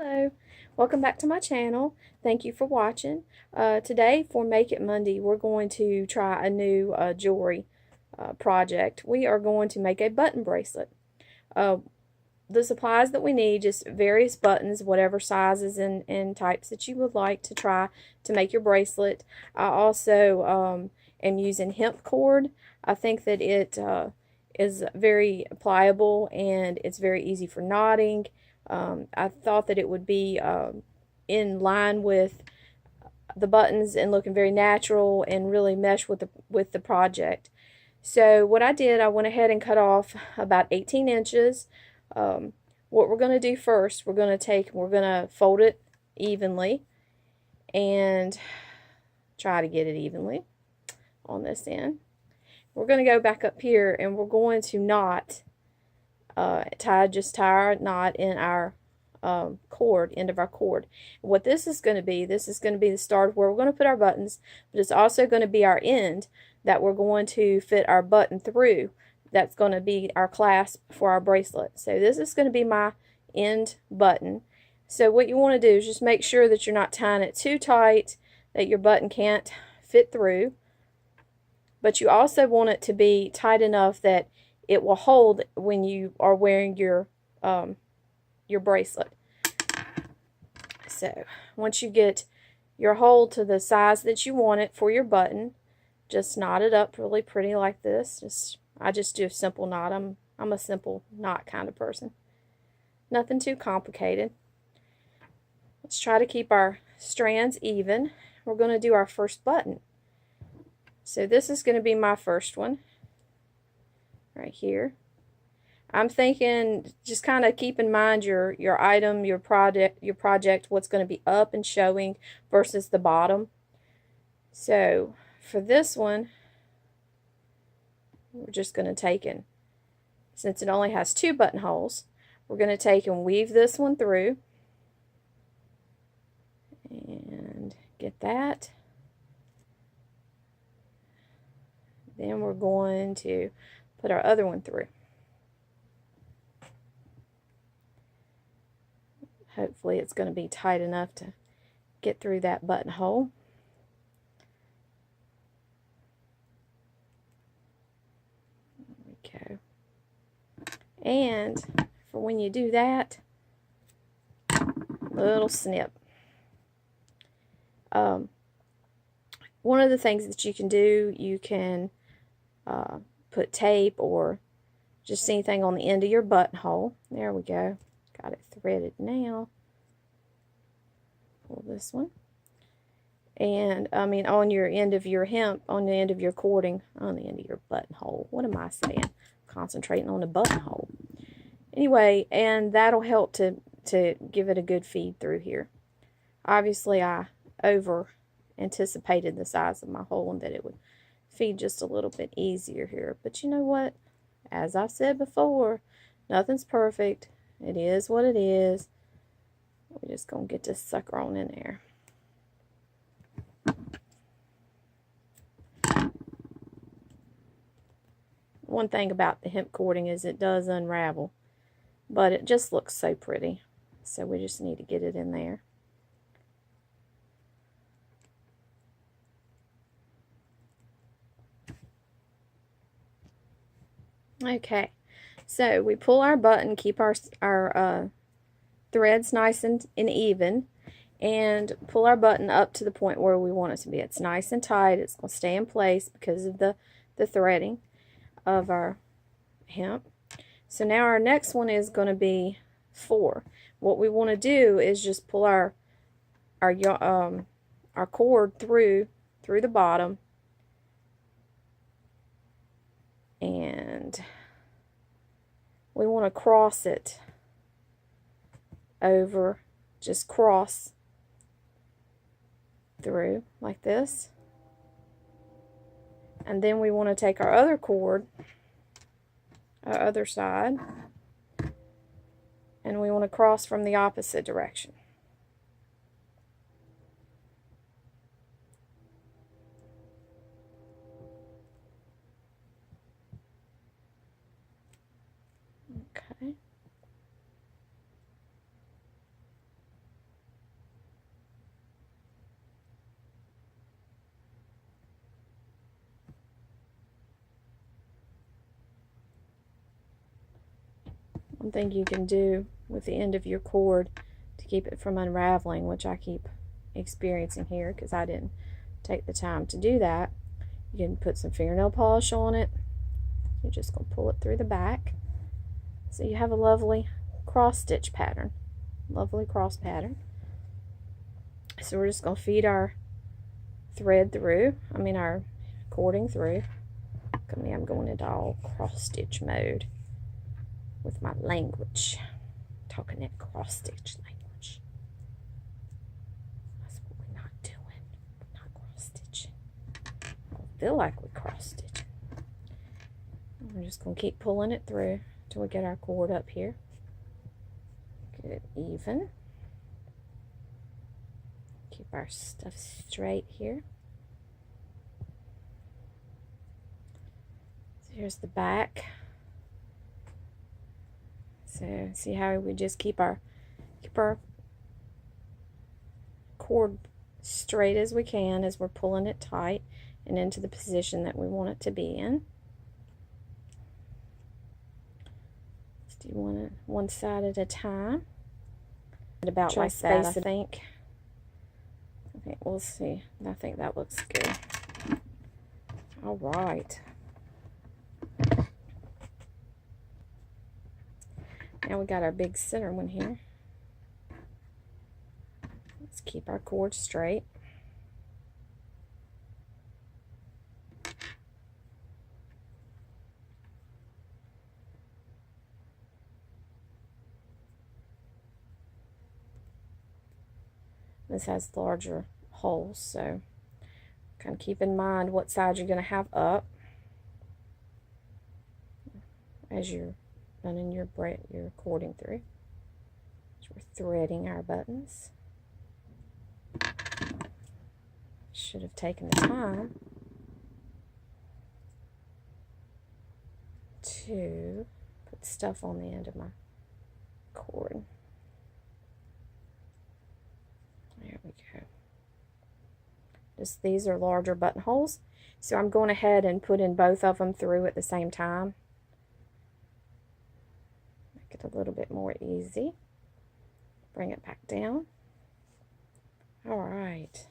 Hello, welcome back to my channel. Thank you for watching. Today for Make It Monday, we're going to try a new jewelry project. We are going to make a button bracelet. The supplies that we need, just various buttons, whatever sizes and types that you would like to try to make your bracelet. I also am using hemp cord. I think that it is very pliable and it's very easy for knotting. I thought that it would be in line with the buttons and looking very natural and really mesh with the project. So what I did, I went ahead and cut off about 18 inches. What we're going to do first, we're going to fold it evenly and try to get it evenly on this end. We're going to go back up here and we're going to knot, just tie our knot in our cord, end of our cord. What this is going to be the start of where we're going to put our buttons, but it's also going to be our end that we're going to fit our button through. That's going to be our clasp for our bracelet. So this is going to be my end button. So what you want to do is just make sure that you're not tying it too tight that your button can't fit through, but you also want it to be tight enough that it will hold when you are wearing your bracelet. So once you get your hole to the size that you want it for your button, just knot it up really pretty like this. I just do a simple knot. I'm a simple knot kind of person. Nothing too complicated. Let's try to keep our strands even. We're going to do our first button. So this is going to be my first one right here. I'm thinking just kind of keep in mind your item, your project, what's going to be up and showing versus the bottom. So for this one, we're just going to take and, since it only has 2 buttonholes, we're going to take and weave this one through and get that. Then we're going to put our other one through. Hopefully it's going to be tight enough to get through that buttonhole. There we go. And for when you do that, little snip. One of the things that you can do, you can put tape or just anything on the end of your buttonhole. There we go. Got it threaded now. Pull this one. And I mean on your end of your hemp, on the end of your cording, on the end of your buttonhole. What am I saying? Concentrating on the buttonhole. Anyway, and that'll help to give it a good feed through here. Obviously I over anticipated the size of my hole and that it would feed just a little bit easier here. But you know what? As I've said before, nothing's perfect. It is what it is. We're just going to get this sucker on in there. One thing about the hemp cording is it does unravel, but it just looks so pretty. So we just need to get it in there. Okay, so we pull our button, keep our threads nice and even, and pull our button up to the point where we want it to be. It's nice and tight. It's going to stay in place because of the threading of our hemp. So now our next one is going to be 4. What we want to do is just pull our cord through the bottom, and we want to cross it over, just cross through like this. And then we want to take our other cord, our other side, and we want to cross from the opposite direction. Okay. One thing you can do with the end of your cord to keep it from unraveling, which I keep experiencing here because I didn't take the time to do that, you can put some fingernail polish on it. You're just going to pull it through the back. So you have a lovely cross stitch pattern. Lovely cross pattern. So we're just going to feed our thread through, our cording through. Look at me, I'm going into all cross stitch mode with my language. Talking that cross stitch language. That's what we're not doing. We're not cross stitching. I don't feel like we're cross stitching. We're just going to keep pulling it through until we get our cord up here. Get it even. Keep our stuff straight here. So here's the back. So see how we just keep our cord straight as we can as we're pulling it tight and into the position that we want it to be in. Just do one side at a time. About like that, I think. Okay, we'll see. I think that looks good. All right. Now we got our big center one here. Let's keep our cord straight. This has larger holes, so kind of keep in mind what side you're going to have up as you're running your cording through. So we're threading our buttons. Should have taken the time to put stuff on the end of my cord. There we go. These are larger buttonholes, so I'm going ahead and putting both of them through at the same time. Make it a little bit more easy. Bring it back down. All right.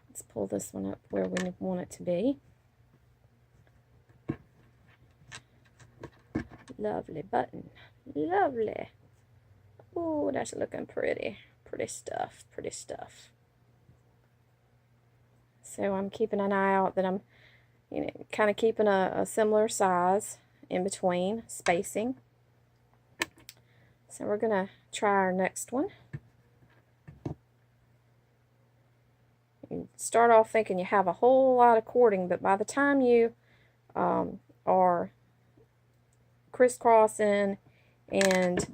Let's pull this one up where we want it to be. Lovely button. Lovely. Oh, that's looking pretty. Pretty stuff. Pretty stuff. So I'm keeping an eye out that I'm, kind of keeping a similar size in between, spacing. So we're going to try our next one. You start off thinking you have a whole lot of cording, but by the time you are crisscrossing and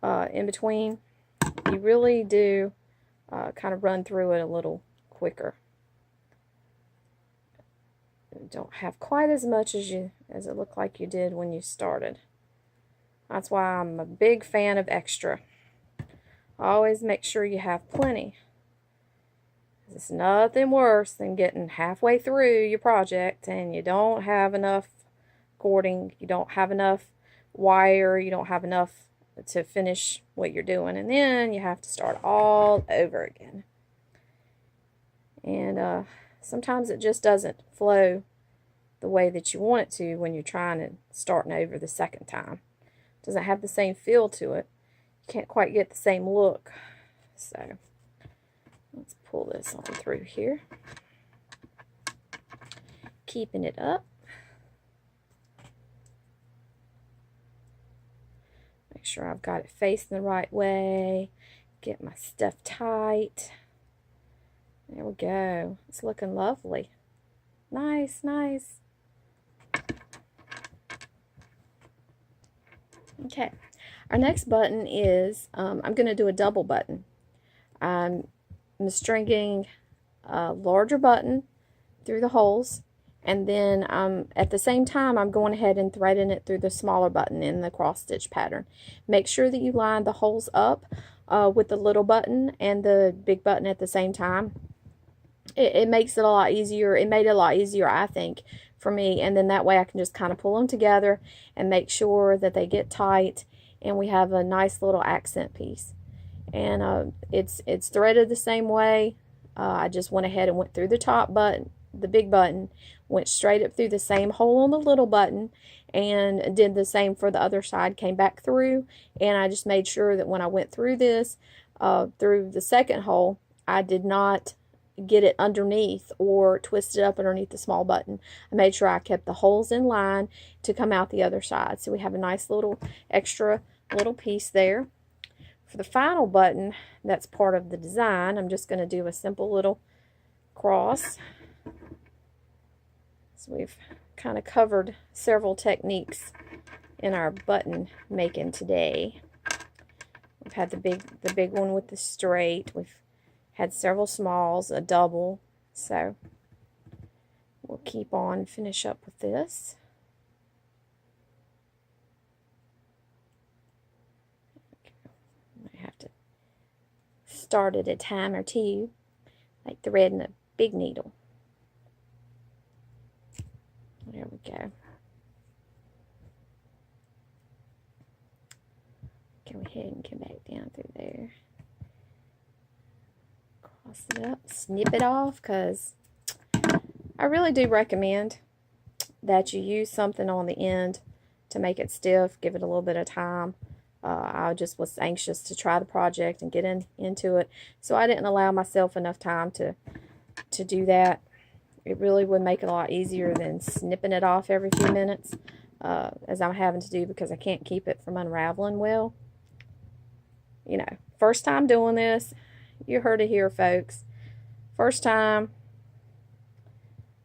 in between, you really do kind of run through it a little quicker. You don't have quite as much as it looked like you did when you started. That's why I'm a big fan of extra. Always make sure you have plenty. It's nothing worse than getting halfway through your project and you don't have enough cording, you don't have enough wire, you don't have enough to finish what you're doing, and then you have to start all over again. And sometimes it just doesn't flow the way that you want it to when you're trying to starting over the second time. It doesn't have the same feel to it. You can't quite get the same look. So let's pull this on through here. Keeping it up. Make sure I've got it facing the right way. Get my stuff tight. There we go. It's looking lovely. Nice, nice. Okay. Our next button is, I'm going to do a double button. I'm stringing a larger button through the holes, and then at the same time I'm going ahead and threading it through the smaller button in the cross stitch pattern. Make sure that you line the holes up with the little button and the big button at the same time. It makes it a lot easier. It made it a lot easier, I think, for me, and then that way I can just kind of pull them together and make sure that they get tight and we have a nice little accent piece. And it's threaded the same way. I just went ahead and went through the top button, the big button, went straight up through the same hole on the little button, and did the same for the other side, came back through, and I just made sure that when I went through this, through the second hole, I did not get it underneath or twist it up underneath the small button. I made sure I kept the holes in line to come out the other side. So we have a nice little extra little piece there. For the final button, that's part of the design, I'm just going to do a simple little cross. So we've kind of covered several techniques in our button making today. We've had the big one with the straight. We've had several smalls, a double. So we'll keep on, finish up with this. I have to start at a time or two, like threading a big needle. There we go. Go ahead and come back down through there. Cross it up, snip it off, because I really do recommend that you use something on the end to make it stiff. Give it a little bit of time. I just was anxious to try the project and get into it, so I didn't allow myself enough time to do that. It really would make it a lot easier than snipping it off every few minutes, as I'm having to do, because I can't keep it from unraveling well. You know, first time doing this, you heard it here, folks. First time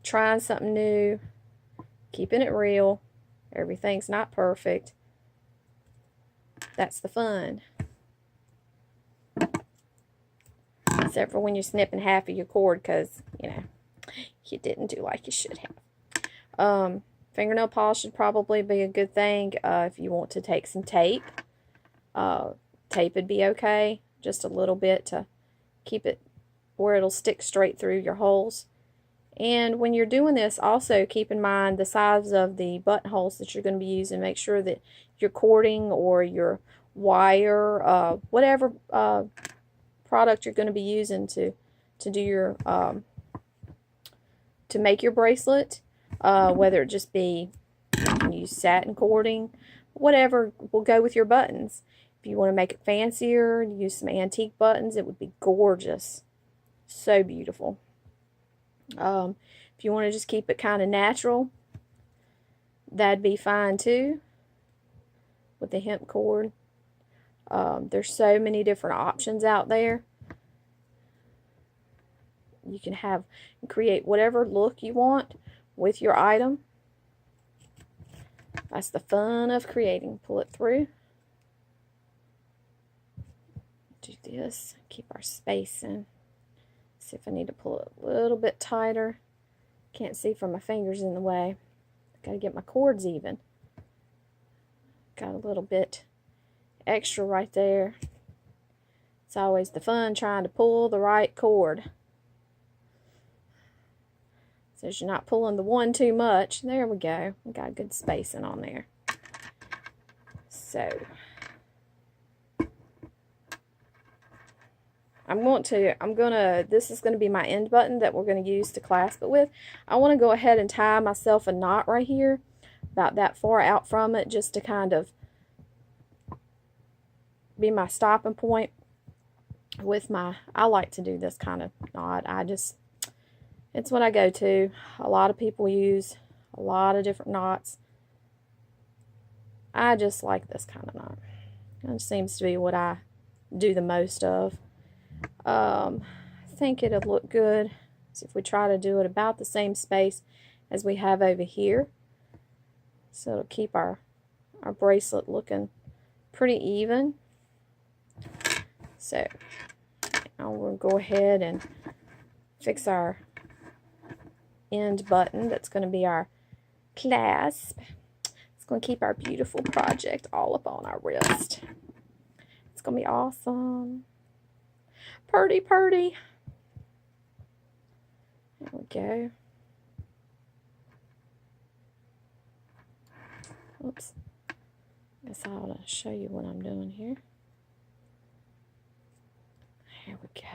trying something new, keeping it real. Everything's not perfect. That's the fun. Except for when you're snipping half of your cord because, you know, you didn't do like you should have. Fingernail polish should probably be a good thing if you want to take some tape. Tape would be okay, just a little bit to keep it where it'll stick straight through your holes. And when you're doing this, also keep in mind the size of the buttonholes that you're going to be using. Make sure that your cording or your wire, whatever product you're going to be using to do your to make your bracelet, whether it just be, you can use satin cording, whatever will go with your buttons. If you want to make it fancier, use some antique buttons, it would be gorgeous. So beautiful. If you want to just keep it kind of natural, that'd be fine too, with the hemp cord. There's so many different options out there. You can create whatever look you want with your item. That's the fun of creating. Pull it through. Do this. Keep our spacing. See if I need to pull it a little bit tighter. Can't see from my fingers in the way. Gotta get my cords even. Got a little bit extra right there. It's always the fun trying to pull the right cord. So you're not pulling the one too much. There we go. We got good spacing on there. So this is going to be my end button that we're going to use to clasp it with. I want to go ahead and tie myself a knot right here, about that far out from it, just to kind of be my stopping point with I like to do this kind of knot. It's what I go to. A lot of people use a lot of different knots. I just like this kind of knot. It seems to be what I do the most of. I think it'll look good. So if we try to do it about the same space as we have over here, so it'll keep our bracelet looking pretty even. So now we'll go ahead and fix our end button. That's going to be our clasp. It's going to keep our beautiful project all up on our wrist. It's going to be awesome. Purdy, purdy. There we go. Oops. Guess I ought to show you what I'm doing here. Here we go.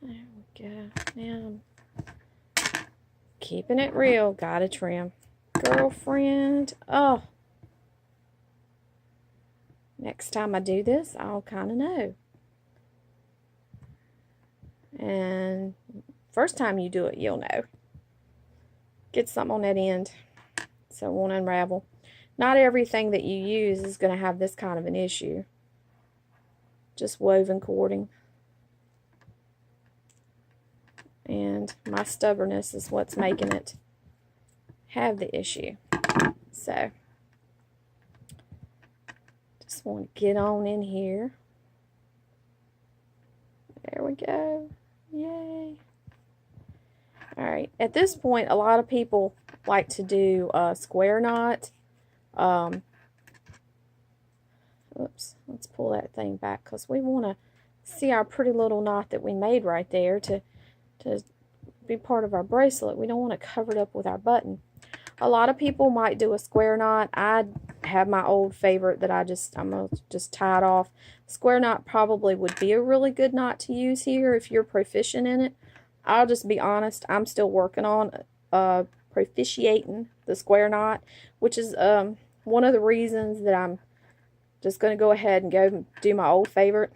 There we go. Now I'm keeping it real. Gotta trim. Girlfriend. Oh. Next time I do this, I'll kind of know. And first time you do it, you'll know. Get something on that end so it won't unravel. Not everything that you use is going to have this kind of an issue. Just woven cording. And my stubbornness is what's making it have the issue. So, just want to get on in here. There we go. Yay. Alright, at this point, a lot of people like to do a square knot. Oops, let's pull that thing back because we want to see our pretty little knot that we made right there to be part of our bracelet. We don't want to cover it up with our button. A lot of people might do a square knot. I have my old favorite that I'm going to just tie it off. Square knot probably would be a really good knot to use here if you're proficient in it. I'll just be honest, I'm still working on proficiating the square knot, which is one of the reasons that I'm just going to go ahead and go do my old favorite.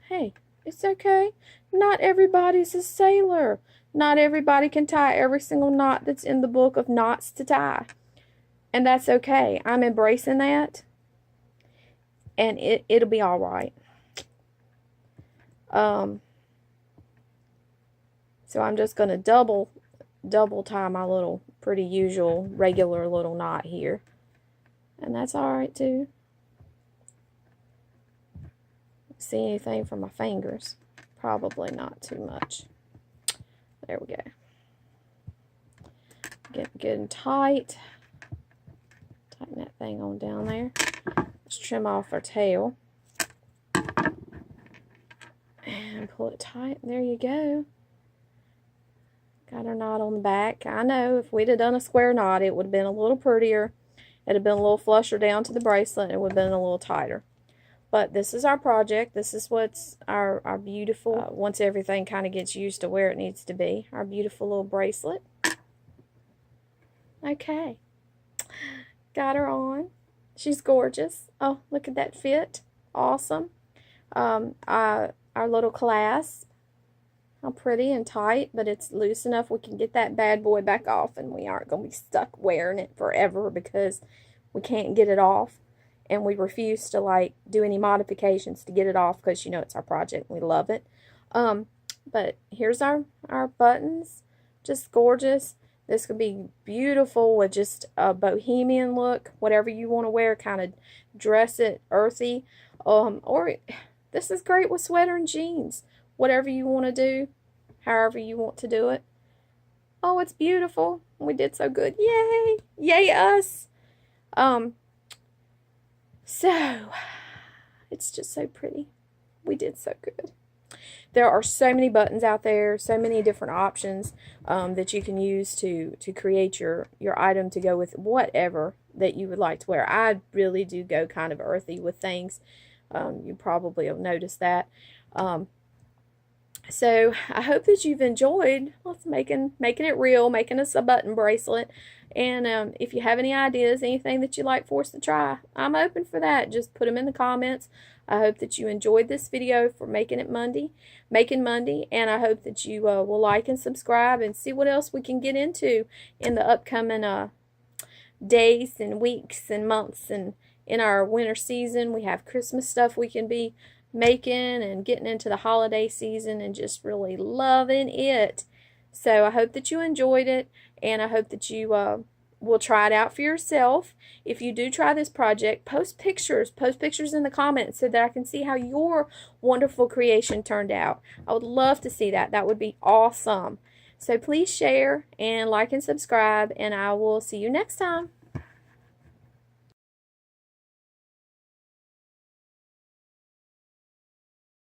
Hey, it's okay. Not everybody's a sailor. Not everybody can tie every single knot that's in the book of knots to tie. And that's okay. I'm embracing that. And it'll be all right. So I'm just going to double tie my little pretty usual regular little knot here. And that's all right too. See anything from my fingers? Probably not too much. There we go. Get good and tight. Tighten that thing on down there. Let's trim off our tail. And pull it tight. There you go. Got our knot on the back. I know if we'd have done a square knot, it would have been a little prettier. It would have been a little flusher down to the bracelet. It would have been a little tighter. But this is our project. This is what's our beautiful, once everything kind of gets used to where it needs to be, our beautiful little bracelet. Okay. Got her on. She's gorgeous. Oh, look at that fit. Awesome. Our little clasp. How pretty and tight, but it's loose enough we can get that bad boy back off, and we aren't going to be stuck wearing it forever because we can't get it off. And we refuse to like do any modifications to get it off because, you know, it's our project. We love it. But here's our buttons. Just gorgeous. This could be beautiful with just a bohemian look. Whatever you want to wear, kind of dress it earthy. Or this is great with sweater and jeans. Whatever you want to do, however you want to do it. Oh, it's beautiful. We did so good. Yay. Yay us. So, it's just so pretty. We did so good. There are so many buttons out there, so many different options that you can use to create your item to go with whatever that you would like to wear. I really do go kind of earthy with things. You probably have noticed that. So, I hope that you've enjoyed making it real, making us a button bracelet. And if you have any ideas, anything that you'd like for us to try, I'm open for that. Just put them in the comments. I hope that you enjoyed this video for Making Monday. And I hope that you will like and subscribe and see what else we can get into in the upcoming days and weeks and months. And in our winter season, we have Christmas stuff we can be making and getting into the holiday season and just really loving it. So I hope that you enjoyed it, and I hope that you will try it out for yourself. If you do try this project, post pictures in the comments so that I can see how your wonderful creation turned out. I would love to see that. That would be awesome. So please share and like and subscribe, and I will see you next time.